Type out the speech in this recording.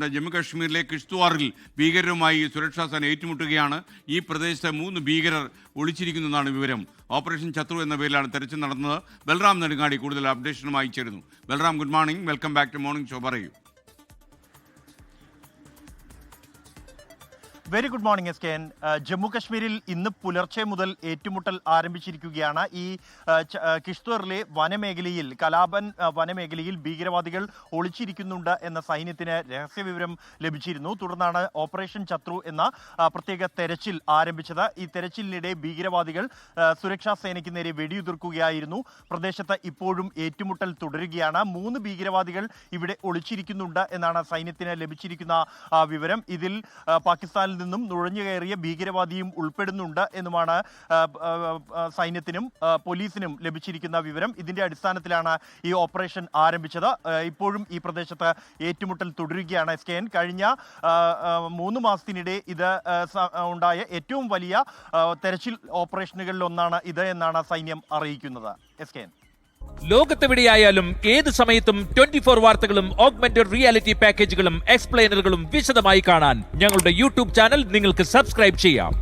ജമ്മു കാശ്മീരിലെ കിഷ്ത്വാറിൽ ഭീകരരുമായി സുരക്ഷാ സേന ഏറ്റുമുട്ടുകയാണ്. ഈ പ്രദേശത്ത് 3 ഭീകരർ ഒളിച്ചിരിക്കുന്നതാണ് വിവരം. ഓപ്പറേഷൻ ശത്രു എന്ന പേരിലാണ് തെരച്ചിൽ നടന്നത്. ബൽറാം നെടുങ്ങാടി കൂടുതൽ അപ്ഡേഷനുമായി ചേരുന്നു. Balram, good morning, welcome back to morning show. പറയൂ. Very good morning S K N. Jammu കശ്മീരിൽ ഇന്ന് പുലർച്ചെ മുതൽ ഏറ്റുമുട്ടൽ ആരംഭിച്ചിരിക്കുകയാണ്. ഈ കിഷ്ത്വാറിലെ വനമേഖലയിൽ കലാപൻ വനമേഖലയിൽ ഭീകരവാദികൾ ഒളിച്ചിരിക്കുന്നുണ്ട് എന്ന സൈന്യത്തിന് രഹസ്യവിവരം ലഭിച്ചിരുന്നു. തുടർന്നാണ് ഓപ്പറേഷൻ ശത്രു എന്ന പ്രത്യേക തെരച്ചിൽ ആരംഭിച്ചത്. ഈ തെരച്ചിലിനിടെ ഭീകരവാദികൾ സുരക്ഷാ സേനയ്ക്ക് നേരെ വെടിയുതിർക്കുകയായിരുന്നു. പ്രദേശത്ത് ഇപ്പോഴും ഏറ്റുമുട്ടൽ തുടരുകയാണ്. 3 ഭീകരവാദികൾ ഇവിടെ ഒളിച്ചിരിക്കുന്നുണ്ട് എന്നാണ് സൈന്യത്തിന് ലഭിച്ചിരിക്കുന്ന വിവരം. ഇതിൽ പാകിസ്ഥാനിൽ നിന്നും നുഴഞ്ഞു കയറിയ ഭീകരവാദിയും ഉൾപ്പെടുന്നുണ്ട് എന്നുമാണ് സൈന്യത്തിനും പോലീസിനും ലഭിച്ചിരിക്കുന്ന വിവരം. ഇതിന്റെ അടിസ്ഥാനത്തിലാണ് ഈ ഓപ്പറേഷൻ ആരംഭിച്ചത്. ഇപ്പോഴും ഈ പ്രദേശത്ത് ഏറ്റുമുട്ടൽ തുടരുകയാണ്. എസ് കെ എൻ, കഴിഞ്ഞ 3 മാസത്തിനിടെ ഇത് ഉണ്ടായ ഏറ്റവും വലിയ തെരച്ചിൽ ഓപ്പറേഷനുകളിൽ ഒന്നാണ് ഇത് എന്നാണ് സൈന്യം അറിയിക്കുന്നത്. എസ് കെ എൻ, ലോകത്തെവിടെയായാലും ഏത് സമയത്തും 24 വാർത്തകളും ഓഗ്മെന്റഡ് റിയാലിറ്റി പാക്കേജുകളും എക്സ്പ്ലെയിനറുകളും വിശദമായി കാണാൻ ഞങ്ങളുടെ യൂട്യൂബ് ചാനൽ നിങ്ങൾക്ക് സബ്സ്ക്രൈബ് ചെയ്യാം.